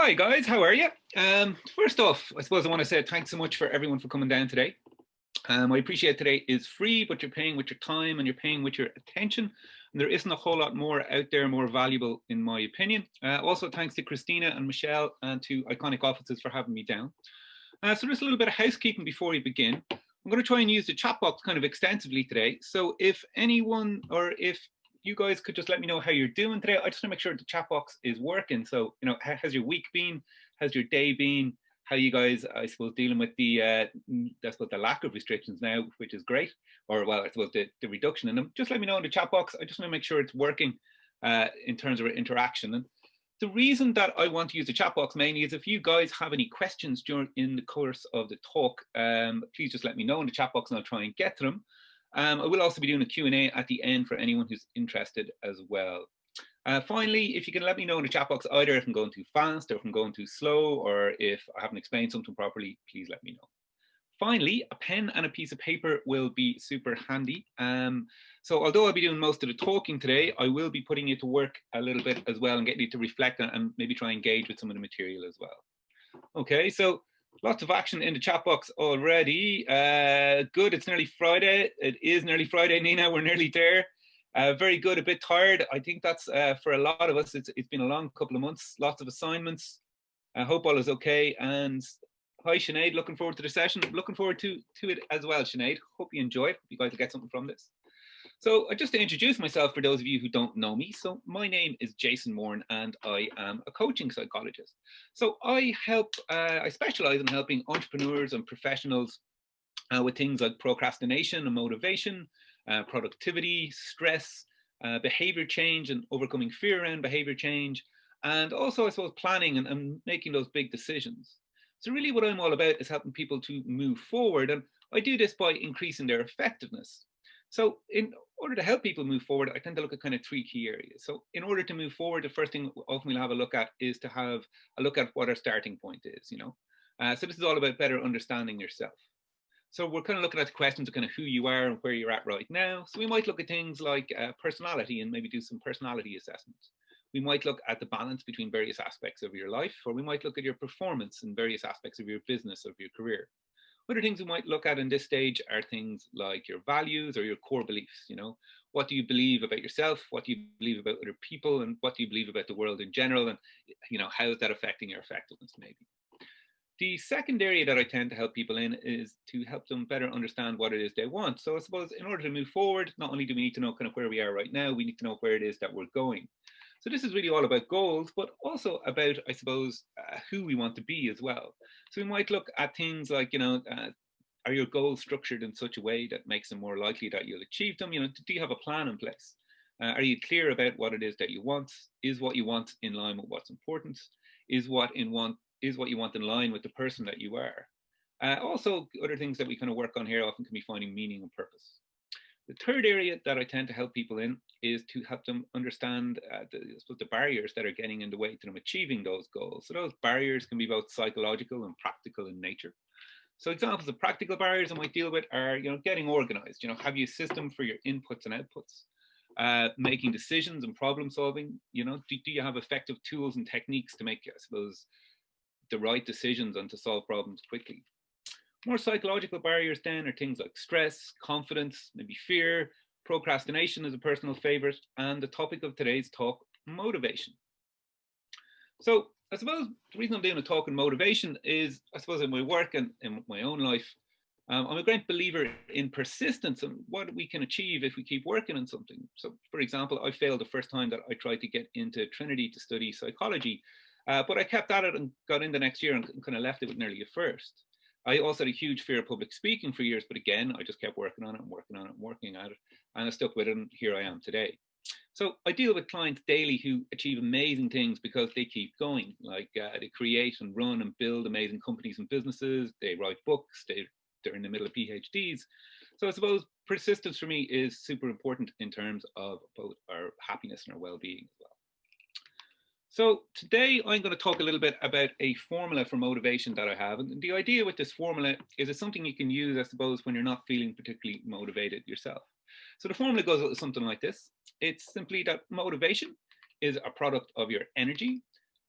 Hi guys, how are you? First off, I suppose I want to say thanks so much for everyone for coming down today. I appreciate today is free, but you're paying with your time and you're paying with your attention. And there isn't a whole lot more out there, more valuable in my opinion. Also, thanks to Christina and Michelle and to Iconic Offices for having me down. So just a little bit of housekeeping before we begin. I'm going to try and use the chat box kind of extensively today. So if anyone or if you guys could just let me know how you're doing today. I just want to make sure the chat box is working. So, how's your week been? How's your day been? How you guys, I suppose, dealing with the lack of restrictions now, which is great. Or, well, I suppose the reduction in them. Just let me know in the chat box. I just want to make sure it's working in terms of interaction. And the reason that I want to use the chat box mainly is if you guys have any questions in the course of the talk, please just let me know in the chat box and I'll try and get to them. I will also be doing a Q&A at the end for anyone who's interested as well. Finally, if you can let me know in the chat box either if I'm going too fast or if I'm going too slow or if I haven't explained something properly, please let me know. Finally, a pen and a piece of paper will be super handy. So although I'll be doing most of the talking today, I will be putting you to work a little bit as well and getting you to reflect and maybe try and engage with some of the material as well. Okay, so lots of action in the chat box already. Good, it's nearly Friday. It is nearly Friday, Nina, we're nearly there. Very good, a bit tired. I think that's for a lot of us, it's been a long couple of months, lots of assignments. I hope all is okay. And hi, Sinead, looking forward to the session. Looking forward to it as well, Sinead. Hope you enjoy it. Hope you guys will get something from this. So just to introduce myself for those of you who don't know me, so my name is Jason Moran and I am a coaching psychologist. So I specialize in helping entrepreneurs and professionals with things like procrastination and motivation, productivity, stress, behavior change and overcoming fear around behavior change, and also I suppose planning and making those big decisions. So really what I'm all about is helping people to move forward, and I do this by increasing their effectiveness. So in order to help people move forward, I tend to look at kind of three key areas. So in order to move forward, the first thing often we'll have a look at is to have a look at what our starting point is, So this is all about better understanding yourself. So we're kind of looking at the questions of kind of who you are and where you're at right now. So we might look at things like personality and maybe do some personality assessments. We might look at the balance between various aspects of your life, or we might look at your performance in various aspects of your business, of your career. Other things we might look at in this stage are things like your values or your core beliefs. What do you believe about yourself? What do you believe about other people? And what do you believe about the world in general? And, how is that affecting your effectiveness maybe? The second area that I tend to help people in is to help them better understand what it is they want. So I suppose in order to move forward, not only do we need to know kind of where we are right now, we need to know where it is that we're going. So this is really all about goals, but also about, I suppose, who we want to be as well. So we might look at things like, are your goals structured in such a way that makes them more likely that you'll achieve them? Do you have a plan in place? Are you clear about what it is that you want? Is what you want in line with what's important? Is what you want in line with the person that you are? Also, other things that we kind of work on here often can be finding meaning and purpose. The third area that I tend to help people in is to help them understand the barriers that are getting in the way to them achieving those goals. So those barriers can be both psychological and practical in nature. So examples of practical barriers I might deal with are, getting organized. Have you a system for your inputs and outputs? Making decisions and problem solving. Do you have effective tools and techniques to make, I suppose, the right decisions and to solve problems quickly? More psychological barriers then are things like stress, confidence, maybe fear, procrastination is a personal favorite, and the topic of today's talk, motivation. So I suppose the reason I'm doing a talk on motivation is, I suppose, in my work and in my own life, I'm a great believer in persistence and what we can achieve if we keep working on something. So, for example, I failed the first time that I tried to get into Trinity to study psychology, but I kept at it and got in the next year and kind of left it with nearly a first. I also had a huge fear of public speaking for years, but again, I just kept working on it and working on it and working at it, and I stuck with it, and here I am today. So I deal with clients daily who achieve amazing things because they keep going, like they create and run and build amazing companies and businesses, they write books, they're in the middle of PhDs. So I suppose persistence for me is super important in terms of both our happiness and our well-being as well. So today I'm going to talk a little bit about a formula for motivation that I have. And the idea with this formula is it's something you can use, I suppose, when you're not feeling particularly motivated yourself. So the formula goes something like this. It's simply that motivation is a product of your energy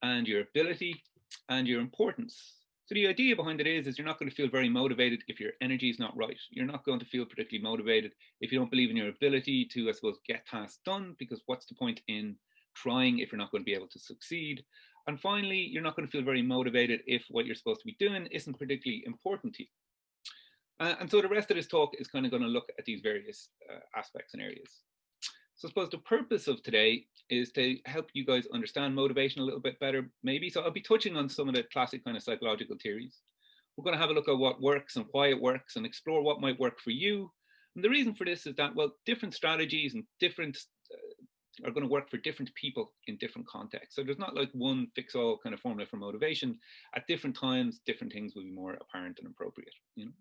and your ability and your importance. So the idea behind it is you're not going to feel very motivated if your energy is not right. You're not going to feel particularly motivated if you don't believe in your ability to, I suppose, get tasks done, because what's the point in trying if you're not going to be able to succeed? And finally, you're not going to feel very motivated if what you're supposed to be doing isn't particularly important to you. And so the rest of this talk is kind of going to look at these various aspects and areas. So I suppose the purpose of today is to help you guys understand motivation a little bit better, maybe. So I'll be touching on some of the classic kind of psychological theories. We're going to have a look at what works and why it works and explore what might work for you. And the reason for this is that, well, different strategies and different are going to work for different people in different contexts. So there's not like one fix-all kind of formula for motivation. At different times, different things will be more apparent and appropriate, you know.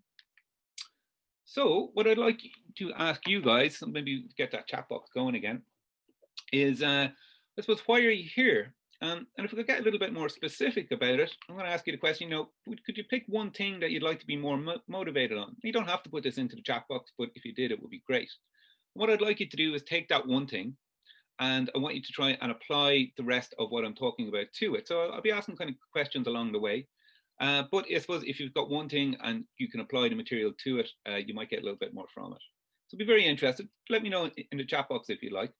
So what I'd like to ask you guys, and maybe get that chat box going again, is I suppose, why are you here? And if we could get a little bit more specific about it, I'm going to ask you the question, you know, could you pick one thing that you'd like to be more motivated on? You don't have to put this into the chat box, but if you did, it would be great. What I'd like you to do is take that one thing, and I want you to try and apply the rest of what I'm talking about to it. So I'll be asking kind of questions along the way. But I suppose if you've got one thing and you can apply the material to it, you might get a little bit more from it. So be very interested. Let me know in the chat box if you like.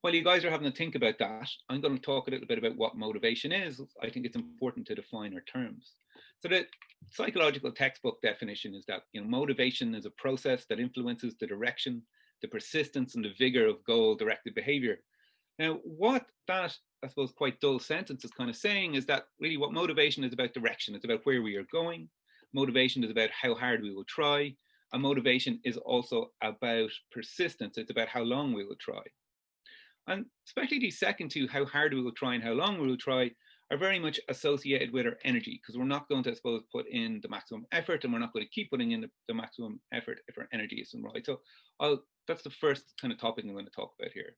While you guys are having to think about that, I'm going to talk a little bit about what motivation is. I think it's important to define our terms. So the psychological textbook definition is that, you know, motivation is a process that influences the direction, the persistence, and the vigor of goal-directed behavior. Now, what that, I suppose, quite dull sentence is kind of saying is that really what motivation is about direction. It's about where we are going. Motivation is about how hard we will try. And motivation is also about persistence. It's about how long we will try. And especially these second two, how hard we will try and how long we will try, are very much associated with our energy, because we're not going to, I suppose, put in the maximum effort, and we're not going to keep putting in the maximum effort if our energy isn't right. So that's the first kind of topic I'm going to talk about here.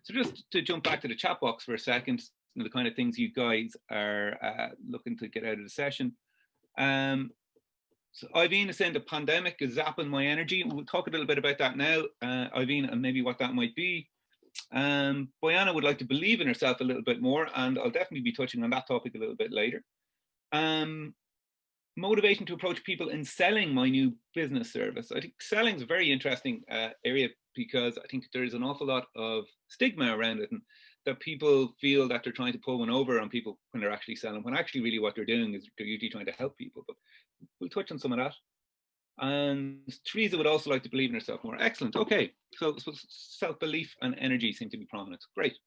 So just to jump back to the chat box for a second, the kind of things you guys are looking to get out of the session. So Iveen is saying the pandemic is zapping my energy. We'll talk a little bit about that now, Iveen, and maybe what that might be. Boyana would like to believe in herself a little bit more, and I'll definitely be touching on that topic a little bit later. Motivation to approach people in selling my new business service. I think selling is a very interesting area, because I think there is an awful lot of stigma around it, and that people feel that they're trying to pull one over on people when they're actually selling, when actually really what they're doing is they're usually trying to help people. But we'll touch on some of that. And Teresa would also like to believe in herself more. Excellent. Okay. So self-belief and energy seem to be prominent. Great.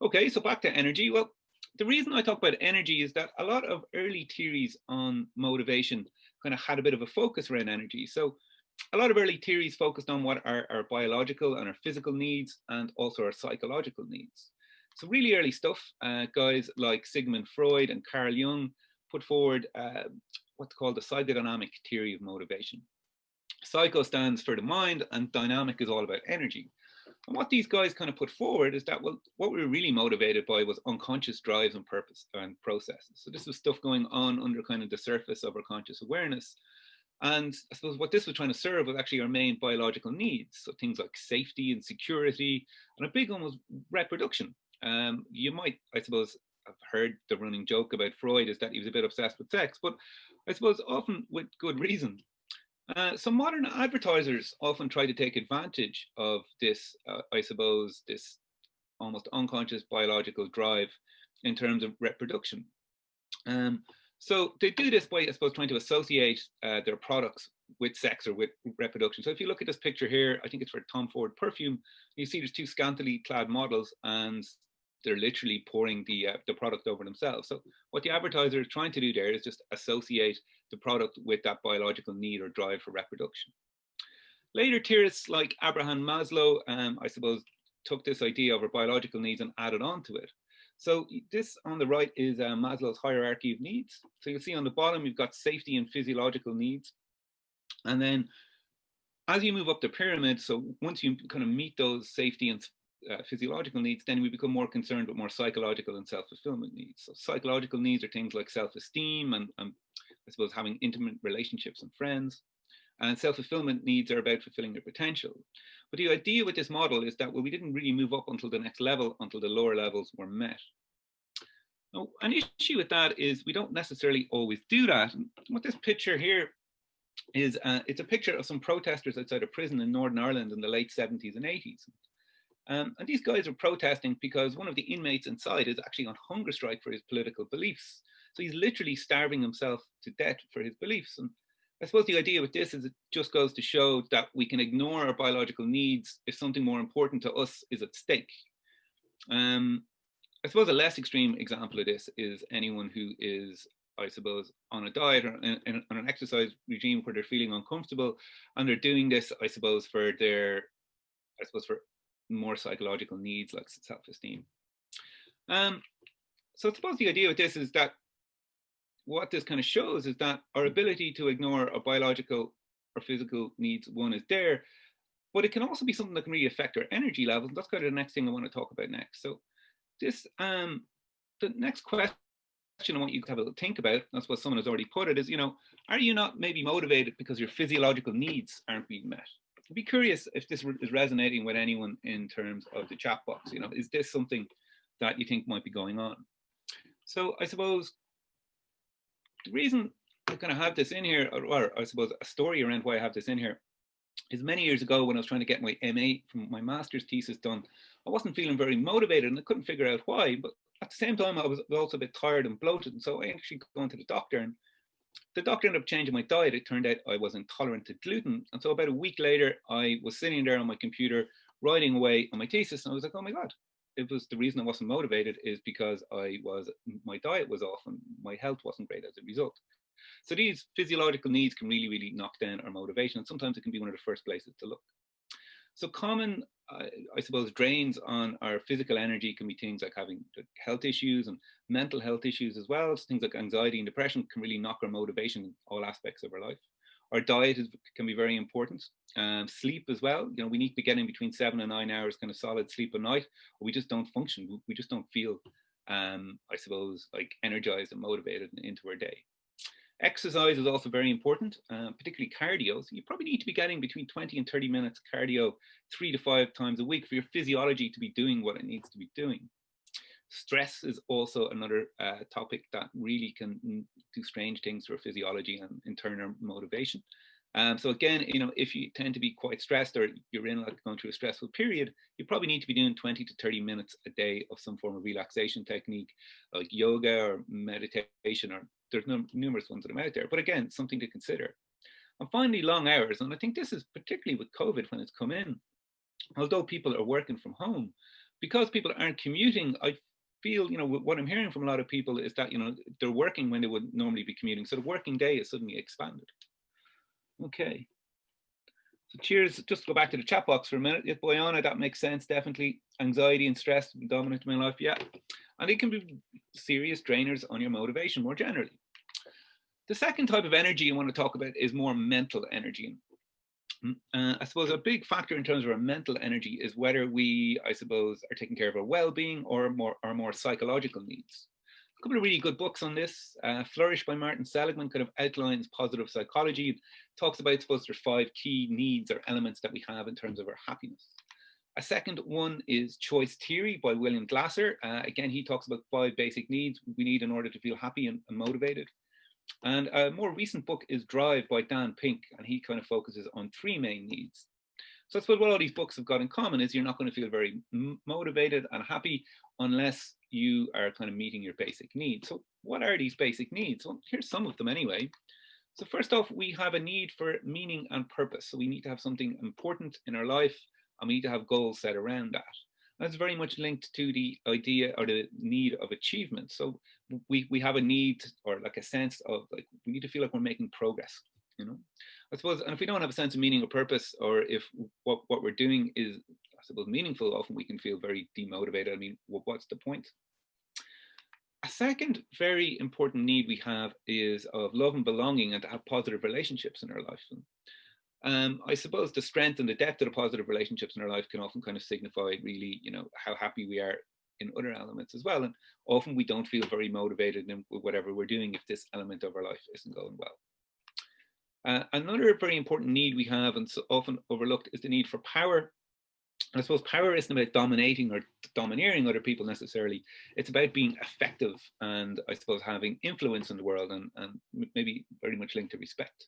Okay. So back to energy. Well, the reason I talk about energy is that a lot of early theories on motivation kind of had a bit of a focus around energy. So a lot of early theories focused on what are our biological and our physical needs, and also our psychological needs. So really early stuff, guys like Sigmund Freud and Carl Jung put forward what's called the psychodynamic theory of motivation. Psycho stands for the mind, and dynamic is all about energy. And what these guys kind of put forward is that, well, what we were really motivated by was unconscious drives and purpose and processes. So this was stuff going on under kind of the surface of our conscious awareness. And I suppose what this was trying to serve was actually our main biological needs. So things like safety and security, and a big one was reproduction. You might, I suppose, have heard the running joke about Freud is that he was a bit obsessed with sex, but I suppose often with good reason. So modern advertisers often try to take advantage of this, I suppose, this almost unconscious biological drive in terms of reproduction. So they do this by, I suppose, trying to associate their products with sex or with reproduction. So if you look at this picture here, I think it's for Tom Ford perfume, you see there's two scantily clad models, and they're literally pouring the product over themselves. So what the advertiser is trying to do there is just associate the product with that biological need or drive for reproduction. Later theorists like Abraham Maslow, I suppose, took this idea of our biological needs and added on to it. So this on the right is Maslow's hierarchy of needs. So you'll see on the bottom, you've got safety and physiological needs. And then as you move up the pyramid, so once you kind of meet those safety and physiological needs, then we become more concerned with more psychological and self-fulfillment needs. So psychological needs are things like self-esteem and I suppose having intimate relationships and friends. And self-fulfillment needs are about fulfilling their potential. But the idea with this model is that, well, we didn't really move up until the next level, until the lower levels were met. Now, an issue with that is we don't necessarily always do that. And what this picture here is, it's a picture of some protesters outside a prison in Northern Ireland in the late 70s and 80s. And these guys are protesting because one of the inmates inside is actually on hunger strike for his political beliefs. So he's literally starving himself to death for his beliefs. And I suppose the idea with this is it just goes to show that we can ignore our biological needs if something more important to us is at stake. I suppose a less extreme example of this is anyone who is, I suppose, on a diet or on an exercise regime where they're feeling uncomfortable, and they're doing this, I suppose, for more psychological needs like self-esteem. So I suppose the idea with this is that what this kind of shows is that our ability to ignore our biological or physical needs, one, is there, but it can also be something that can really affect our energy levels. And that's kind of the next thing I want to talk about next. So this, the next question I want you to have a think about, that's what someone has already put it, is, are you not maybe motivated because your physiological needs aren't being met? I'd be curious if this is resonating with anyone in terms of the chat box. Is this something that you think might be going on? So I suppose the reason I kind of have this in here, or I suppose a story around why I have this in here, is many years ago when I was trying to get my MA from my master's thesis done, I wasn't feeling very motivated and I couldn't figure out why. But at the same time, I was also a bit tired and bloated. And so I actually went to the doctor, and the doctor ended up changing my diet. It turned out I was intolerant to gluten. And so about a week later, I was sitting there on my computer writing away on my thesis. And I was like, oh my God, it was the reason I wasn't motivated is because my diet was off and my health wasn't great as a result. So these physiological needs can really, really knock down our motivation. And sometimes it can be one of the first places to look. So common, I suppose, drains on our physical energy can be things like having health issues and mental health issues as well. So things like anxiety and depression can really knock our motivation in all aspects of our life. Our diet can be very important. Sleep as well. We need to be getting between 7 and 9 hours kind of solid sleep a night, or we just don't function. We just don't feel, I suppose, like energized and motivated into our day. Exercise is also very important, particularly cardio. So you probably need to be getting between 20 and 30 minutes cardio 3 to 5 times a week for your physiology to be doing what it needs to be doing. Stress is also another topic that really can do strange things to our physiology and in turn our motivation. So again, if you tend to be quite stressed or you're going through a stressful period, you probably need to be doing 20 to 30 minutes a day of some form of relaxation technique like yoga or meditation, or there's numerous ones that are out there. But again, something to consider. And finally, long hours. And I think this is particularly with COVID when it's come in. Although people are working from home, because people aren't commuting, I feel, what I'm hearing from a lot of people is that, they're working when they would normally be commuting. So the working day is suddenly expanded. Okay. So cheers. Just go back to the chat box for a minute. If Boyana, that makes sense. Definitely anxiety and stress dominant in my life. Yeah. And it can be serious drainers on your motivation more generally. The second type of energy I want to talk about is more mental energy. I suppose a big factor in terms of our mental energy is whether we, I suppose, are taking care of our well-being or our more psychological needs. A couple of really good books on this. Flourish by Martin Seligman kind of outlines positive psychology, talks about, I suppose, there's 5 key needs or elements that we have in terms of our happiness. A second one is Choice Theory by William Glasser. Again, he talks about 5 basic needs we need in order to feel happy and motivated. And a more recent book is Drive by Dan Pink, and he kind of focuses on 3 main needs. So I suppose what all these books have got in common is you're not going to feel very motivated and happy unless you are kind of meeting your basic needs. So what are these basic needs? Well, here's some of them anyway. So first off, we have a need for meaning and purpose. So we need to have something important in our life, and we need to have goals set around that. That's very much linked to the idea or the need of achievement. So we have a need, or like a sense of, like, we need to feel like we're making progress, I suppose. And if we don't have a sense of meaning or purpose, or if what we're doing is, I suppose, meaningful, often we can feel very demotivated. I mean, what's the point? A second very important need we have is of love and belonging, and to have positive relationships in our life. I suppose the strength and the depth of the positive relationships in our life can often kind of signify really, how happy we are in other elements as well. And often we don't feel very motivated in whatever we're doing if this element of our life isn't going well. Another very important need we have, and so often overlooked, is the need for power. I suppose power isn't about dominating or domineering other people necessarily. It's about being effective and I suppose having influence in the world, and maybe very much linked to respect.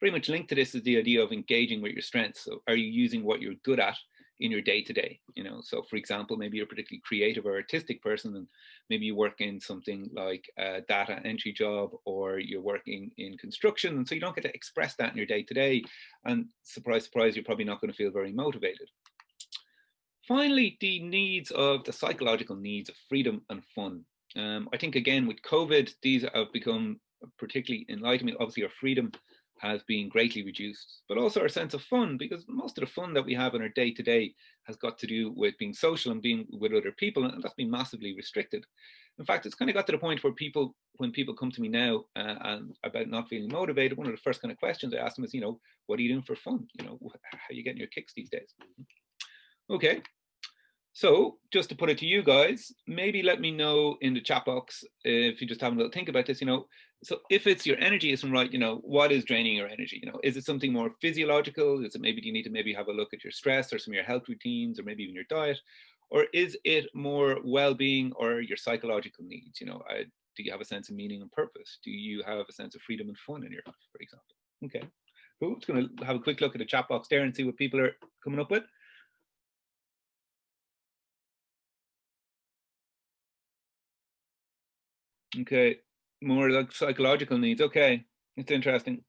Very much linked to this is the idea of engaging with your strengths. So are you using what you're good at in your day to day? So for example, maybe you're a particularly creative or artistic person, and maybe you work in something like a data entry job, or you're working in construction, and so you don't get to express that in your day to day. And surprise, surprise, you're probably not going to feel very motivated. Finally, the psychological needs of freedom and fun. I think, again, with COVID, these have become particularly enlightening. Obviously, our freedom has been greatly reduced, but also our sense of fun, because most of the fun that we have in our day to day has got to do with being social and being with other people, and that's been massively restricted. In fact, it's kind of got to the point where when people come to me now and about not feeling motivated, one of the first kind of questions I ask them is, what are you doing for fun? How are you getting your kicks these days? Okay. So just to put it to you guys, maybe let me know in the chat box if you just have a little think about this, so if it's your energy isn't right, what is draining your energy? Is it something more physiological? Is it maybe you need to maybe have a look at your stress or some of your health routines, or maybe even your diet? Or is it more well-being or your psychological needs? Do you have a sense of meaning and purpose? Do you have a sense of freedom and fun in your life, for example? Okay, cool. Just going to have a quick look at the chat box there and see what people are coming up with. Okay, more like psychological needs. Okay, it's interesting.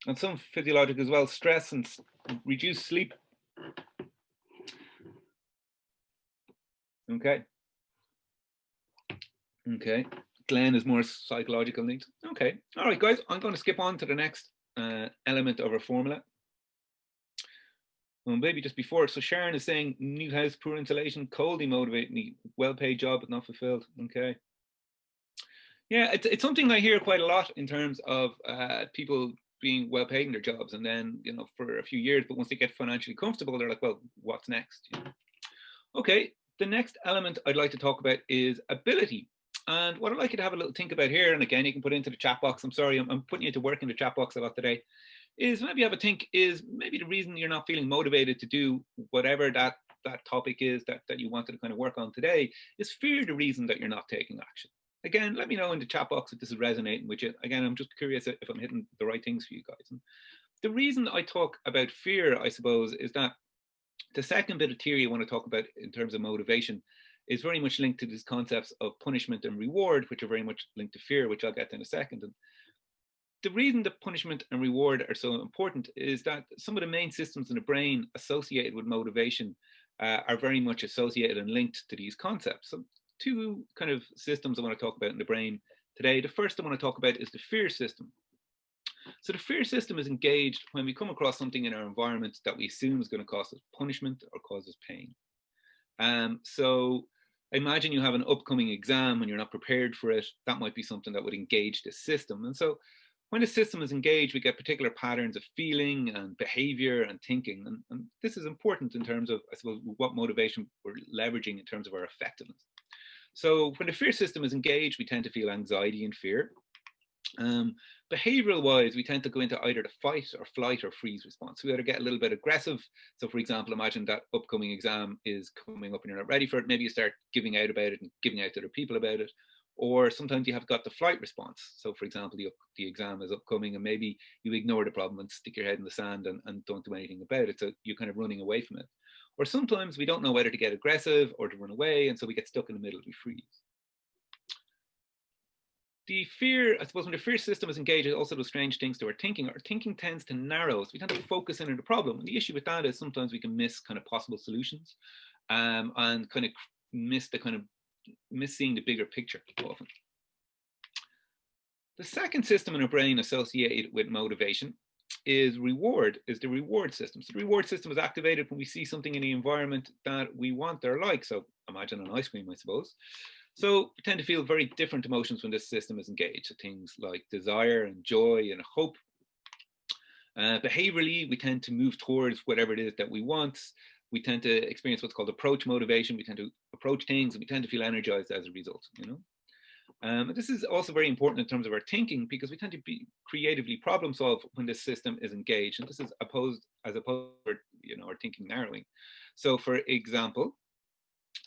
And some physiological as well, stress and reduced sleep. Okay. Okay. Glenn is more psychological needs. Okay. All right, guys, I'm going to skip on to the next element of our formula. Maybe just before. So Sharon is saying, new house, poor insulation, cold demotivate me, well-paid job but not fulfilled. Okay. Yeah, it's something I hear quite a lot in terms of people being well paid in their jobs, and then for a few years, but once they get financially comfortable, they're like, well, what's next? Okay, the next element I'd like to talk about is ability. And what I'd like you to have a little think about here, and again, you can put it into the chat box. I'm sorry, I'm putting you to work in the chat box a lot today. Is maybe have a think, is maybe the reason you're not feeling motivated to do whatever that topic is that you wanted to kind of work on today, is fear the reason that you're not taking action? Again, let me know in the chat box if this is resonating with you. Again, I'm just curious if I'm hitting the right things for you guys. And the reason I talk about fear, I suppose, is that the second bit of theory I want to talk about in terms of motivation is very much linked to these concepts of punishment and reward, which are very much linked to fear, which I'll get to in a second. And the reason that punishment and reward are so important is that some of the main systems in the brain associated with motivation are very much associated and linked to these concepts. So two kind of systems I want to talk about in the brain today. The first I want to talk about is the fear system. So the fear system is engaged when we come across something in our environment that we assume is going to cause us punishment or cause us pain. So imagine you have an upcoming exam and you're not prepared for it. That might be something that would engage this system. And so when the system is engaged, we get particular patterns of feeling and behavior and thinking. And this is important in terms of, I suppose, what motivation we're leveraging in terms of our effectiveness. So when the fear system is engaged, we tend to feel anxiety and fear. Behavioral wise, we tend to go into either the fight or flight or freeze response. We either get a little bit aggressive. So for example, imagine that upcoming exam is coming up and you're not ready for it. Maybe you start giving out about it and giving out to other people about it. Or sometimes you have got the flight response. So for example, the exam is upcoming and maybe you ignore the problem and stick your head in the sand and don't do anything about it. So you're kind of running away from it. Or sometimes we don't know whether to get aggressive or to run away. And so we get stuck in the middle, we freeze. The fear, I suppose, when the fear system is engaged, it also does strange things to our thinking. Our thinking tends to narrow. So we tend to focus in on the problem. And the issue with that is sometimes we can miss kind of possible solutions and kind of miss seeing the bigger picture often. The second system in our brain associated with motivation is the reward system. So the reward system is activated when we see something in the environment that we want or like. So imagine an ice cream, I suppose. So we tend to feel very different emotions when this system is engaged. So things like desire and joy and hope. Behaviorally, we tend to move towards whatever it is that we want. We tend to experience what's called approach motivation. We tend to approach things and we tend to feel energized as a result, this is also very important in terms of our thinking because we tend to be creatively problem solve when this system is engaged. And this is opposed to or thinking narrowing. So for example,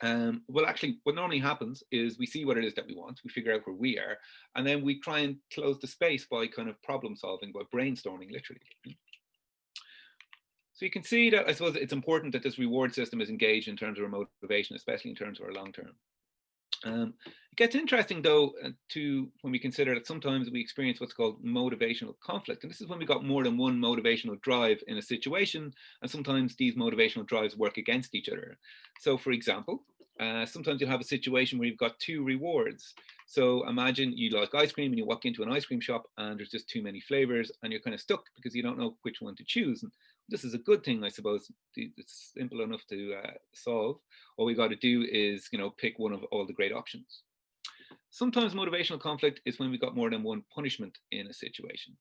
well, actually, what normally happens is we see what it is that we want, we figure out where we are, and then we try and close the space by kind of problem solving, by brainstorming, literally. So you can see that I suppose it's important that this reward system is engaged in terms of our motivation, especially in terms of our long term. It gets interesting though to when we consider that sometimes we experience what's called motivational conflict, and this is when we got more than one motivational drive in a situation, and sometimes these motivational drives work against each other. So for example, sometimes you'll have a situation where you've got two rewards. So imagine you like ice cream and you walk into an ice cream shop and there's just too many flavors and you're kind of stuck because you don't know which one to choose. And this is a good thing, I suppose. It's simple enough to solve. All we got to do is, pick one of all the great options. Sometimes motivational conflict is when we got more than one punishment in a situation.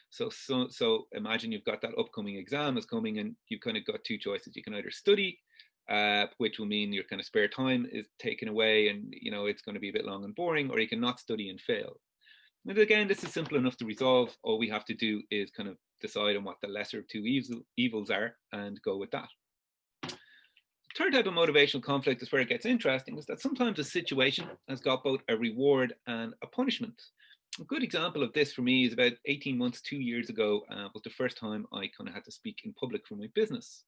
So imagine you've got that upcoming exam is coming and you've kind of got two choices. You can either study, which will mean your kind of spare time is taken away and it's going to be a bit long and boring, or you can not study and fail. And again, this is simple enough to resolve. All we have to do is kind of decide on what the lesser of two evils are and go with that. The third type of motivational conflict is where it gets interesting, is that sometimes a situation has got both a reward and a punishment. A good example of this for me is about 18 months, 2 years ago, was the first time I kind of had to speak in public for my business.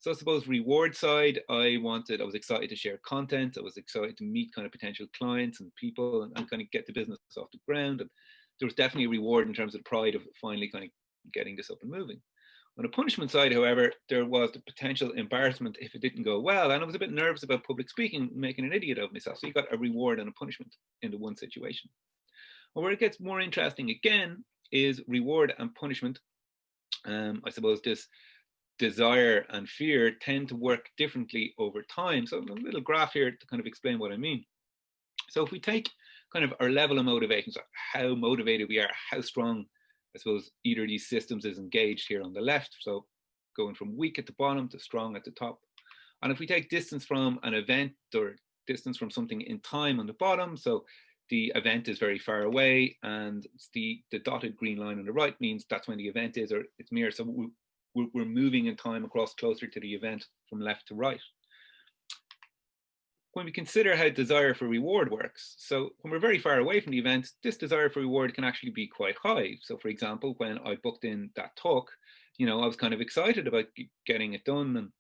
So I suppose reward side, I was excited to share content. I was excited to meet kind of potential clients and people and kind of get the business off the ground. And there was definitely a reward in terms of the pride of finally kind of getting this up and moving. On the punishment side, however, there was the potential embarrassment if it didn't go well. And I was a bit nervous about public speaking, making an idiot of myself. So you got a reward and a punishment in the one situation. And where it gets more interesting again is reward and punishment. I suppose this desire and fear tend to work differently over time. So a little graph here to kind of explain what I mean. So if we take kind of our level of motivation, so how motivated we are, how strong, I suppose, either of these systems is engaged here on the left. So going from weak at the bottom to strong at the top. And if we take distance from an event or distance from something in time on the bottom, so the event is very far away and the dotted green line on the right means that's when the event is, or it's near. So we're moving in time across closer to the event from left to right. When we consider how desire for reward works, so when we're very far away from the event, this desire for reward can actually be quite high. So for example, when I booked in that talk, I was kind of excited about getting it done. And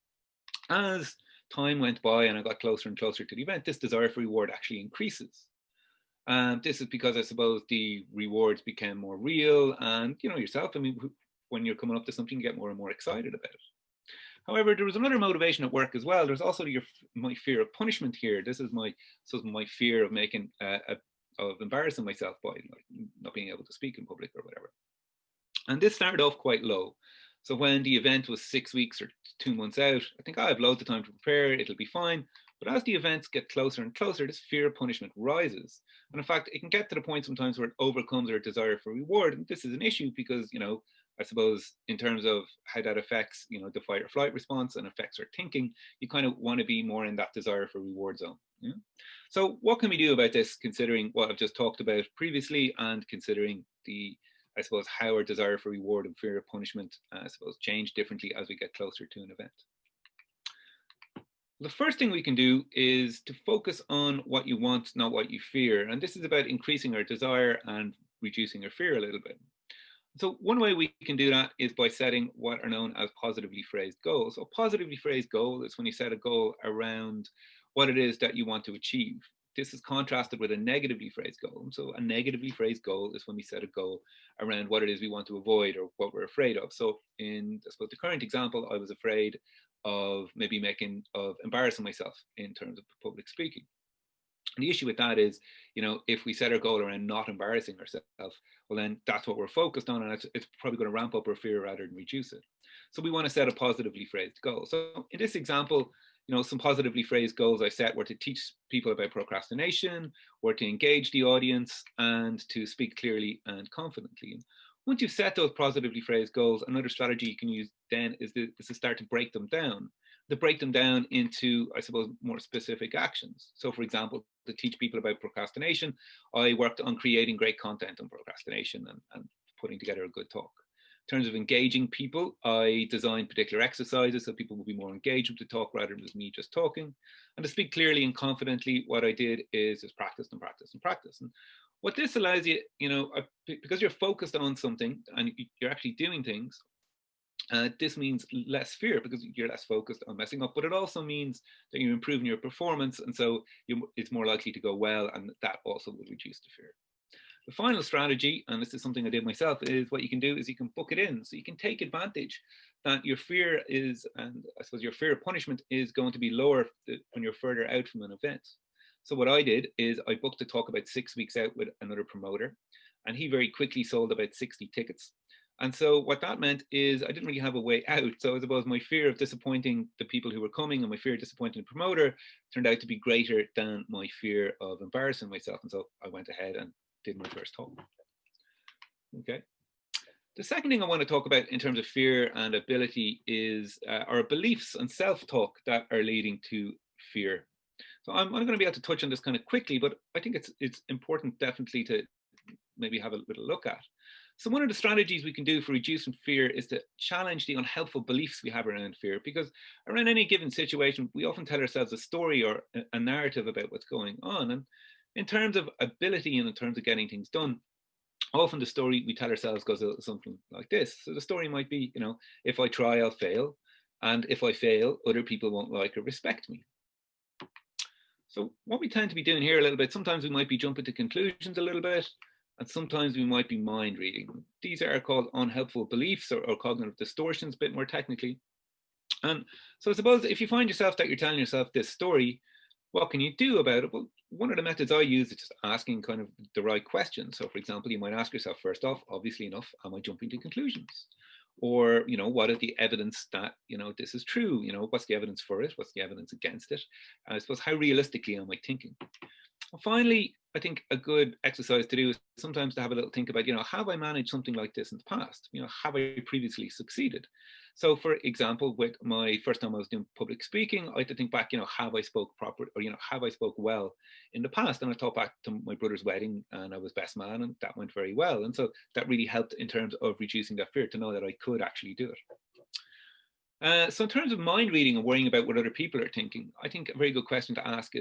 as time went by and I got closer and closer to the event, this desire for reward actually increases. And this is because I suppose the rewards became more real. And yourself, when you're coming up to something, you get more and more excited about it. However, there was another motivation at work as well. There's also my fear of punishment here. This is my fear of making of embarrassing myself by not being able to speak in public or whatever. And this started off quite low. So when the event was 6 weeks or 2 months out, I think I have loads of time to prepare. It'll be fine. But as the events get closer and closer, this fear of punishment rises. And in fact, it can get to the point sometimes where it overcomes our desire for reward. And this is an issue because, I suppose in terms of how that affects, the fight or flight response and affects our thinking, you kind of want to be more in that desire for reward zone. Yeah? So what can we do about this, considering what I've just talked about previously and considering I suppose, how our desire for reward and fear of punishment, I suppose, change differently as we get closer to an event? The first thing we can do is to focus on what you want, not what you fear. And this is about increasing our desire and reducing our fear a little bit. So one way we can do that is by setting what are known as positively phrased goals. So a positively phrased goal is when you set a goal around what it is that you want to achieve. This is contrasted with a negatively phrased goal. So a negatively phrased goal is when we set a goal around what it is we want to avoid or what we're afraid of. So in, I suppose, the current example, I was afraid of maybe embarrassing myself in terms of public speaking. And the issue with that is, if we set our goal around not embarrassing ourselves, well, then that's what we're focused on, and it's probably going to ramp up our fear rather than reduce it. So we want to set a positively phrased goal. So in this example, some positively phrased goals I set were to teach people about procrastination, or to engage the audience, and to speak clearly and confidently. And once you've set those positively phrased goals, another strategy you can use then is to start to break them down. To break them down into, I suppose, more specific actions. So for example, to teach people about procrastination, I worked on creating great content on procrastination and putting together a good talk. In terms of engaging people, I designed particular exercises so people will be more engaged with the talk rather than me just talking. And to speak clearly and confidently, what I did is just practice and practice and practice. And what this allows you, because you're focused on something and you're actually doing things, this means less fear because you're less focused on messing up, but it also means that you're improving your performance. And so it's more likely to go well. And that also will reduce the fear. The final strategy, and this is something I did myself, is what you can do is you can book it in. So you can take advantage that your fear is, and I suppose your fear of punishment is going to be lower when you're further out from an event. So what I did is I booked a talk about 6 weeks out with another promoter, and he very quickly sold about 60 tickets. And so what that meant is I didn't really have a way out. So I suppose my fear of disappointing the people who were coming and my fear of disappointing the promoter turned out to be greater than my fear of embarrassing myself. And so I went ahead and did my first talk. Okay. The second thing I want to talk about in terms of fear and ability is our beliefs and self-talk that are leading to fear. So I'm going to be able to touch on this kind of quickly, but I think it's important definitely to maybe have a little look at. So one of the strategies we can do for reducing fear is to challenge the unhelpful beliefs we have around fear, because around any given situation, we often tell ourselves a story or a narrative about what's going on. And in terms of ability and in terms of getting things done, often the story we tell ourselves goes something like this. So the story might be, if I try, I'll fail. And if I fail, other people won't like or respect me. So what we tend to be doing here a little bit, sometimes we might be jumping to conclusions a little bit, and sometimes we might be mind reading. These are called unhelpful beliefs or cognitive distortions, a bit more technically. And so I suppose if you find yourself that you're telling yourself this story, what can you do about it? Well, one of the methods I use is just asking kind of the right question. So for example, you might ask yourself first off, obviously enough, am I jumping to conclusions? Or, what is the evidence that, this is true? What's the evidence for it? What's the evidence against it? And I suppose, how realistically am I thinking? Well, finally, I think a good exercise to do is sometimes to have a little think about, have I managed something like this in the past? Have I previously succeeded? So for example, with my first time I was doing public speaking, I had to think back, have I spoke proper, or, have I spoke well in the past? And I thought back to my brother's wedding and I was best man and that went very well. And so that really helped in terms of reducing that fear to know that I could actually do it. So in terms of mind reading and worrying about what other people are thinking, I think a very good question to ask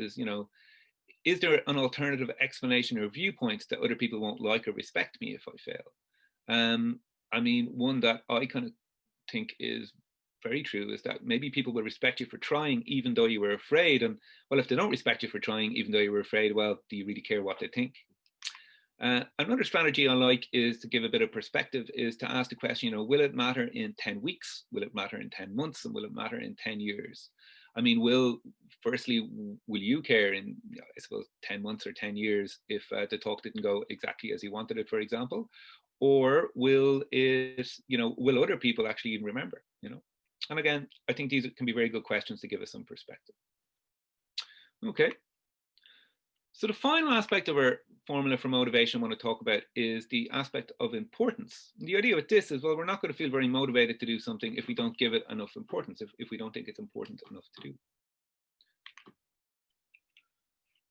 is there an alternative explanation or viewpoint that other people won't like or respect me if I fail? One that I kind of think is very true is that maybe people will respect you for trying even though you were afraid. And well, if they don't respect you for trying even though you were afraid, well, do you really care what they think? Another strategy I like is to give a bit of perspective, is to ask the question, will it matter in 10 weeks? Will it matter in 10 months? And will it matter in 10 years? Will you care in, I suppose, 10 months or 10 years if the talk didn't go exactly as you wanted it, for example? Or will other people actually even remember, And again, I think these can be very good questions to give us some perspective. Okay. So the final aspect of our formula for motivation I want to talk about is the aspect of importance. The idea with this is, well, we're not going to feel very motivated to do something if we don't give it enough importance, if we don't think it's important enough to do.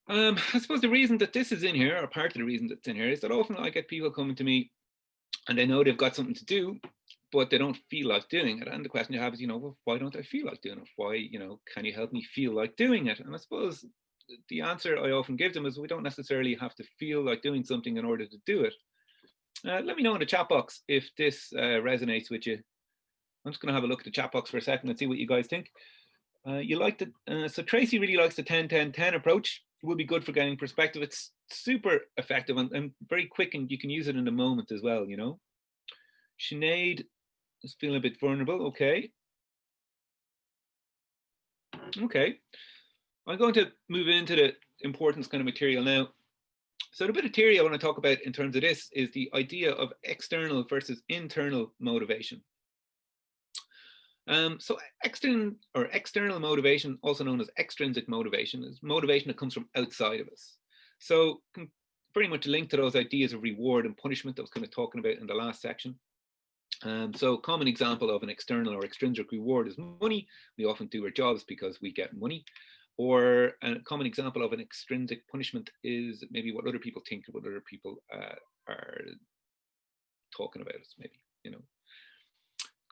I suppose the reason that this is in here, or part of the reason that's in here, is that often I get people coming to me and they know they've got something to do, but they don't feel like doing it. And the question you have is, well, why don't I feel like doing it? Why, can you help me feel like doing it? And I suppose the answer I often give them is we don't necessarily have to feel like doing something in order to do it. Let me know in the chat box if this resonates with you. I'm just going to have a look at the chat box for a second and see what you guys think. So Tracy really likes the 10-10-10 approach. It will be good for getting perspective. It's super effective and very quick, and you can use it in the moment as well, Sinead is feeling a bit vulnerable. Okay. I'm going to move into the importance kind of material now. So the bit of theory I want to talk about in terms of this is the idea of external versus internal motivation. So external motivation, also known as extrinsic motivation, is motivation that comes from outside of us. So pretty much linked to those ideas of reward and punishment that I was kind of talking about in the last section. So common example of an external or extrinsic reward is money. We often do our jobs because we get money. Or a common example of an extrinsic punishment is maybe what other people think, what other people are talking about us, maybe,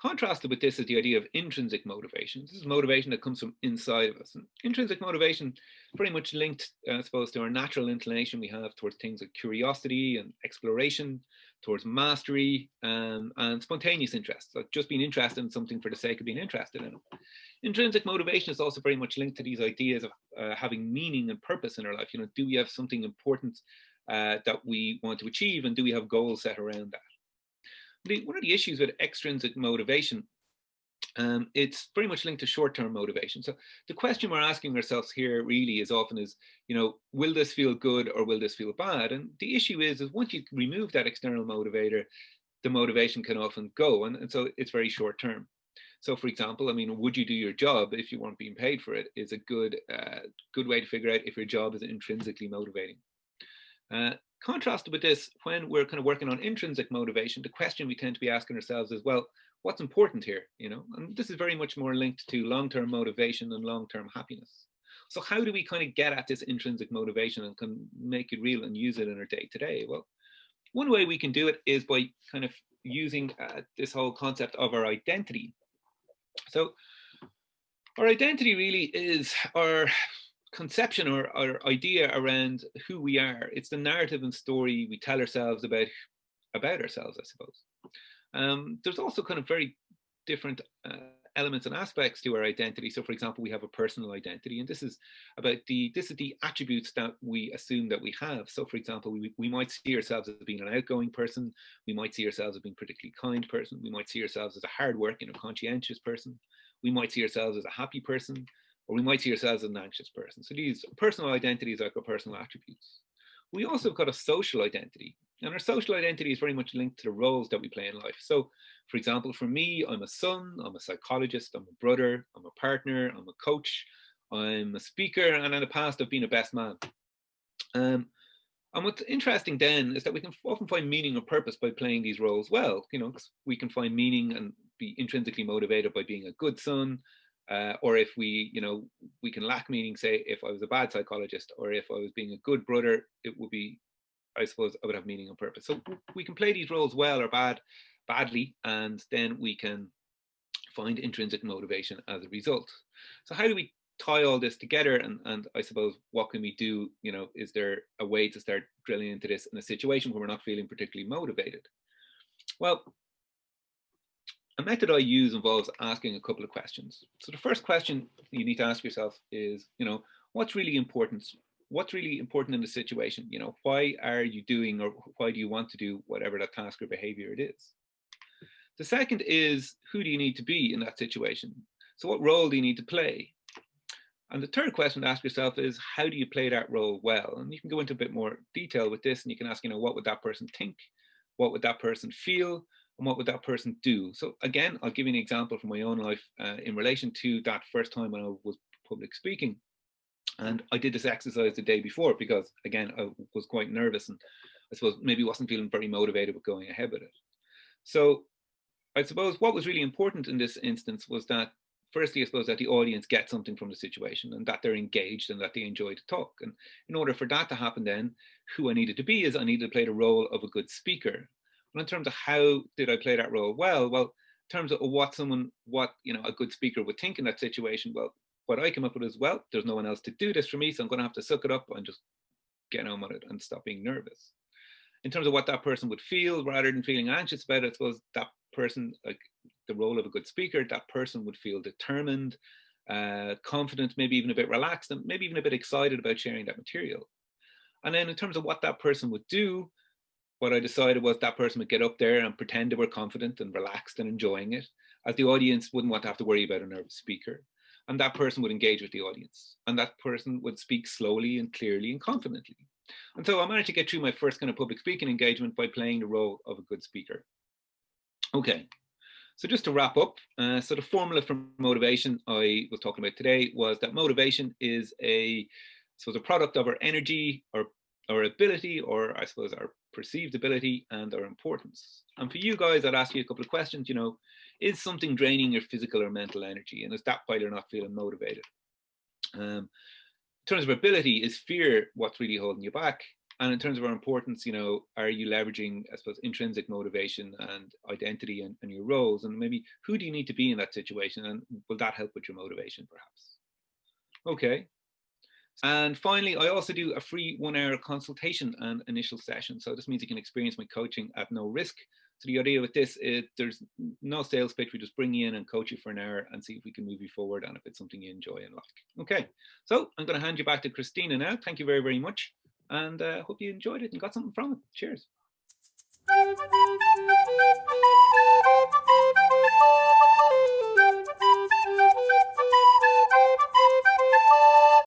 Contrasted with this is the idea of intrinsic motivation. This is motivation that comes from inside of us. And intrinsic motivation very much linked, I suppose, to our natural inclination we have towards things like curiosity and exploration, towards mastery, and spontaneous interest, like just being interested in something for the sake of being interested in it. Intrinsic motivation is also very much linked to these ideas of having meaning and purpose in our life. Do we have something important that we want to achieve, and do we have goals set around that? One of the issues with extrinsic motivation, it's very much linked to short-term motivation. So the question we're asking ourselves here really is often is, will this feel good or will this feel bad? And the issue is once you remove that external motivator, the motivation can often go. And so it's very short-term. So for example, would you do your job if you weren't being paid for it is a good way to figure out if your job is intrinsically motivating. Contrasted with this, when we're kind of working on intrinsic motivation, the question we tend to be asking ourselves is, well, what's important here? And this is very much more linked to long-term motivation and long-term happiness. So how do we kind of get at this intrinsic motivation and can make it real and use it in our day-to-day? Well, one way we can do it is by kind of using this whole concept of our identity. So our identity really is our conception or our idea around who we are. It's the narrative and story we tell ourselves about ourselves, I suppose. There's also kind of very different elements and aspects to our identity. So for example, we have a personal identity, and this is the attributes that we assume that we have. So for example, we might see ourselves as being an outgoing person. We might see ourselves as being a particularly kind person. We might see ourselves as a hardworking or conscientious person. We might see ourselves as a happy person, or we might see ourselves as an anxious person. So these personal identities are our personal attributes. We also have got a social identity, and our social identity is very much linked to the roles that we play in life. So for example, for me, I'm a son, I'm a psychologist, I'm a brother, I'm a partner, I'm a coach, I'm a speaker, and in the past I've been a best man. And what's interesting then is that we can often find meaning or purpose by playing these roles well. We can find meaning and be intrinsically motivated by being a good son, or if we can lack meaning, say if I was a bad psychologist, or if I was being a good brother, it would be, I suppose, I would have meaning and purpose. So we can play these roles well or badly, and then we can find intrinsic motivation as a result. So how do we tie all this together? And I suppose, what can we do? Is there a way to start drilling into this in a situation where we're not feeling particularly motivated? Well, a method I use involves asking a couple of questions. So the first question you need to ask yourself is, what's really important? What's really important in the situation? Why are you doing, or why do you want to do whatever that task or behavior it is? The second is, who do you need to be in that situation? So what role do you need to play? And the third question to ask yourself is, how do you play that role well? And you can go into a bit more detail with this, and you can ask, what would that person think? What would that person feel? And what would that person do? So again, I'll give you an example from my own life in relation to that first time when I was public speaking. And I did this exercise the day before because, again, I was quite nervous and I suppose maybe wasn't feeling very motivated with going ahead with it. So I suppose what was really important in this instance was that, firstly, I suppose that the audience gets something from the situation and that they're engaged and that they enjoy to talk. And in order for that to happen, then who I needed to be is I needed to play the role of a good speaker. And in terms of how did I play that role well, in terms of what a good speaker would think in that situation, well, what I came up with is, well, there's no one else to do this for me, so I'm going to have to suck it up and just get on with it and stop being nervous. In terms of what that person would feel, rather than feeling anxious about it, I suppose that person, like the role of a good speaker, that person would feel determined, confident, maybe even a bit relaxed, and maybe even a bit excited about sharing that material. And then in terms of what that person would do, what I decided was that person would get up there and pretend they were confident and relaxed and enjoying it, as the audience wouldn't want to have to worry about a nervous speaker. And that person would engage with the audience. And that person would speak slowly and clearly and confidently. And so I managed to get through my first kind of public speaking engagement by playing the role of a good speaker. Okay, so just to wrap up, so the formula for motivation I was talking about today was that motivation is a product of our energy, our ability, or I suppose our perceived ability and our importance. And for you guys, I'd ask you a couple of questions, is something draining your physical or mental energy? And is that why you're not feeling motivated? In terms of ability, is fear what's really holding you back? And in terms of our importance, are you leveraging, I suppose, intrinsic motivation and identity and your roles? And maybe who do you need to be in that situation? And will that help with your motivation, perhaps? Okay. And finally, I also do a free 1 hour consultation and initial session. So this means you can experience my coaching at no risk. So the idea with this is there's no sales pitch. We just bring you in and coach you for an hour and see if we can move you forward and if it's something you enjoy and like. Okay, so I'm going to hand you back to Christina now. Thank you very, very much. And hope you enjoyed it and got something from it. Cheers.